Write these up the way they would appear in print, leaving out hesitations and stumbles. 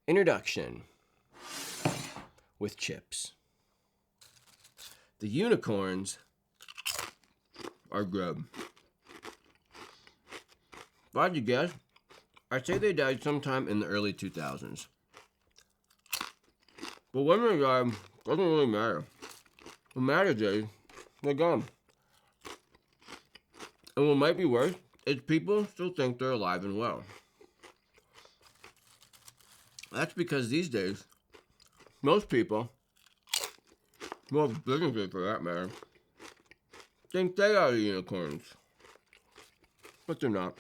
Introduction with chips. The unicorns are grub. If I had to guess, I'd say they died sometime in the early 2000s. But when they died, doesn't really matter. What matters is they're gone. And what might be worse is people still think they're alive and well. That's because these days, most people, most businesses for that matter, think they are the unicorns. But they're not.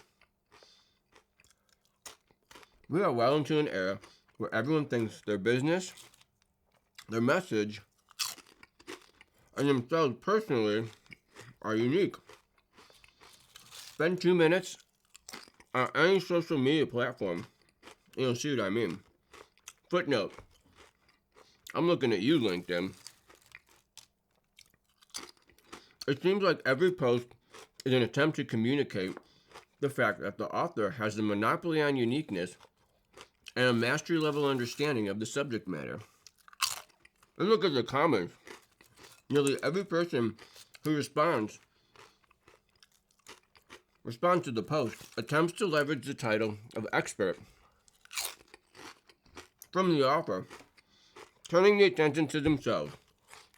We are well into an era where everyone thinks their business, their message, and themselves personally are unique. Spend 2 minutes on any social media platform, and you'll see what I mean. Footnote. I'm looking at you, LinkedIn. It seems like every post is an attempt to communicate the fact that the author has the monopoly on uniqueness and a mastery level understanding of the subject matter. And look at the comments. Nearly every person who responds to the post attempts to leverage the title of expert from the author, turning the attention to themselves,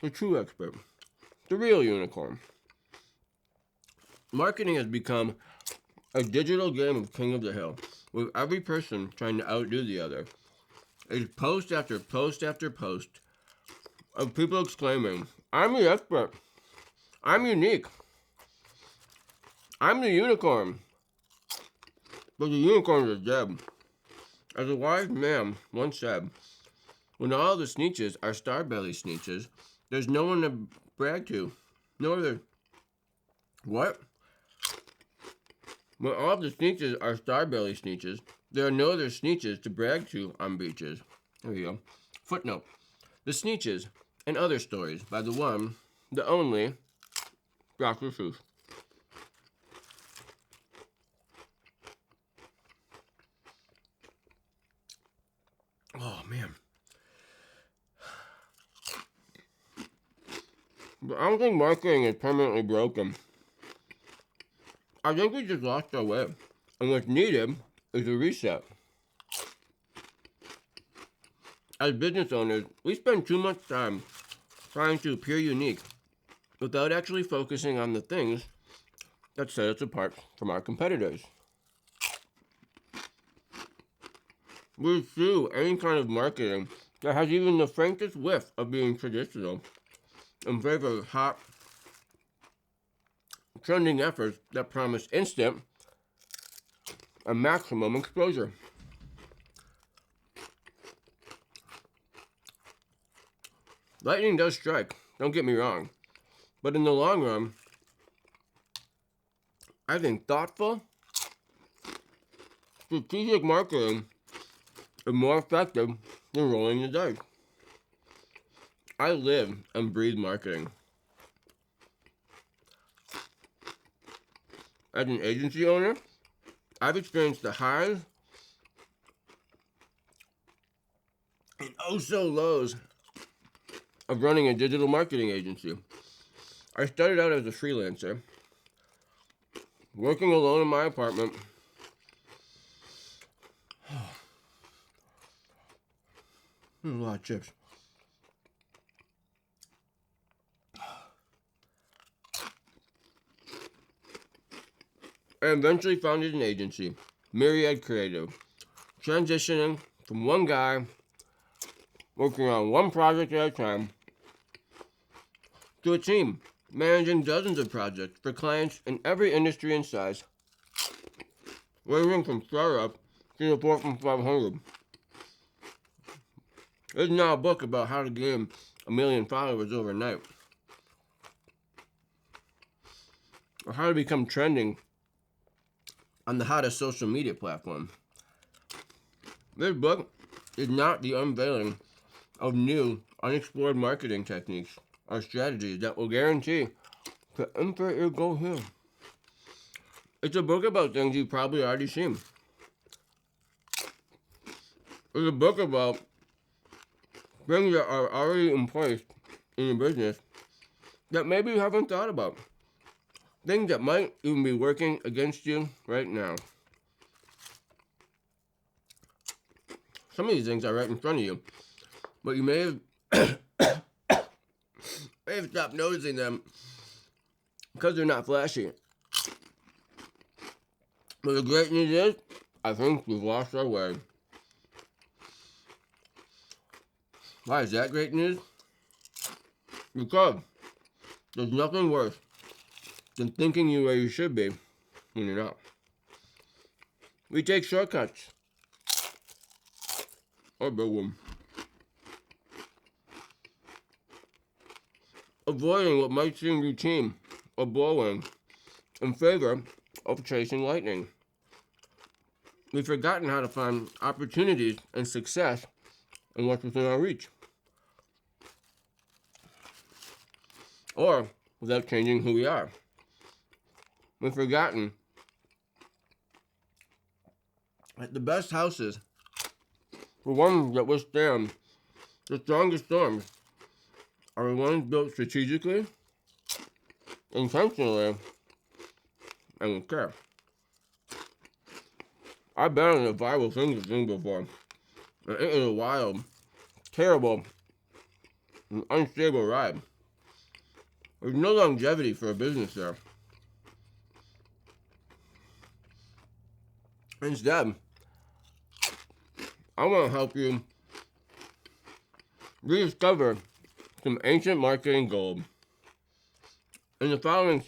the true expert, the real unicorn. Marketing has become a digital game of King of the Hill, with every person trying to outdo the other. It's post after post after post of people exclaiming, "I'm the expert. I'm unique. I'm the unicorn." But the unicorns are dead. As a wise man once said, when all the sneetches are starbelly sneetches, there's no one to brag to. No other. What? When all the sneetches are starbelly sneetches, there are no other sneetches to brag to on beaches. There you go. Footnote. The Sneetches and Other Stories by the one, the only, Dr. Seuss. Oh, man. But I don't think marketing is permanently broken. I think we just lost our way. And what's needed is a reset. As business owners, we spend too much time trying to appear unique without actually focusing on the things that set us apart from our competitors. We sue any kind of marketing that has even the faintest whiff of being traditional in favor of hot, trending efforts that promise instant and maximum exposure. Lightning does strike, don't get me wrong, but in the long run, I think thoughtful, strategic marketing is more effective than rolling the dice. I live and breathe marketing. As an agency owner, I've experienced the highs and oh so lows of running a digital marketing agency. I started out as a freelancer, working alone in my apartment. There's a lot of chips. I eventually founded an agency, Myriad Creative, transitioning from one guy working on one project at a time to a team managing dozens of projects for clients in every industry and size, ranging from startup to the Fortune 500. There's now a book about how to gain 1 million followers overnight, or how to become trending on the hottest social media platform. This book is not the unveiling of new, unexplored marketing techniques or strategies that will guarantee to insert your goal here. It's a book about things you've probably already seen. is a book about things that are already in place in your business that maybe you haven't thought about. Things that might even be working against you right now. Some of these things are right in front of you, but you may have stopped noticing them because they're not flashy. But the great news is, I think we've lost our way. Why is that great news? Because there's nothing worse than thinking you're where you should be when you're not. We take shortcuts. Or build them. Avoiding what might seem routine or boring in favor of chasing lightning. We've forgotten how to find opportunities and success in what's within our reach. Or without changing who we are. We've forgotten that the best houses were ones that withstand the strongest storms are the ones built strategically, intentionally, and with care. I've been on a viral thing before, and it is a wild, terrible, and unstable ride. There's no longevity for a business there. Instead, I want to help you rediscover some ancient marketing gold. In the following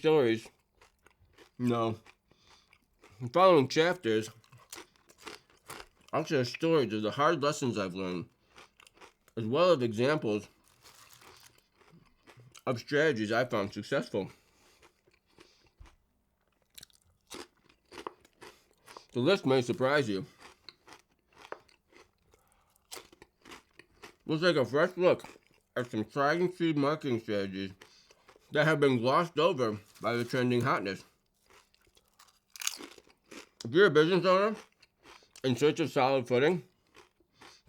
chapters, I'll share stories of the hard lessons I've learned, as well as examples of strategies I found successful. The list may surprise you. We'll take a fresh look at some tried and true marketing strategies that have been glossed over by the trending hotness. If you're a business owner in search of solid footing,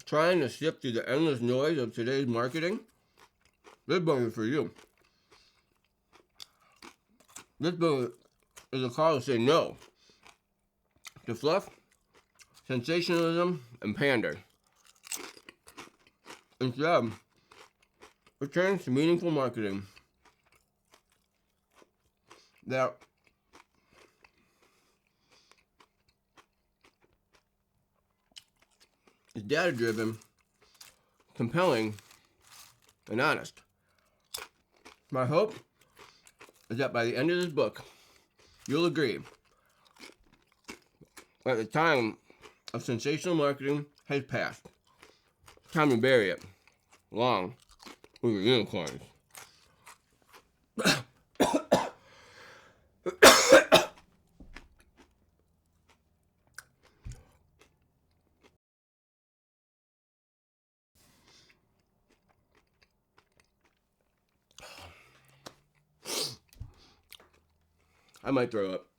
trying to sift through the endless noise of today's marketing, this book is for you. This book is a call to say no to fluff, sensationalism, and pander. Instead, return to meaningful marketing that is data-driven, compelling, and honest. My hope is that by the end of this book, you'll agree that the time of sensational marketing has passed. Time to bury it, along with your unicorns. I might throw up.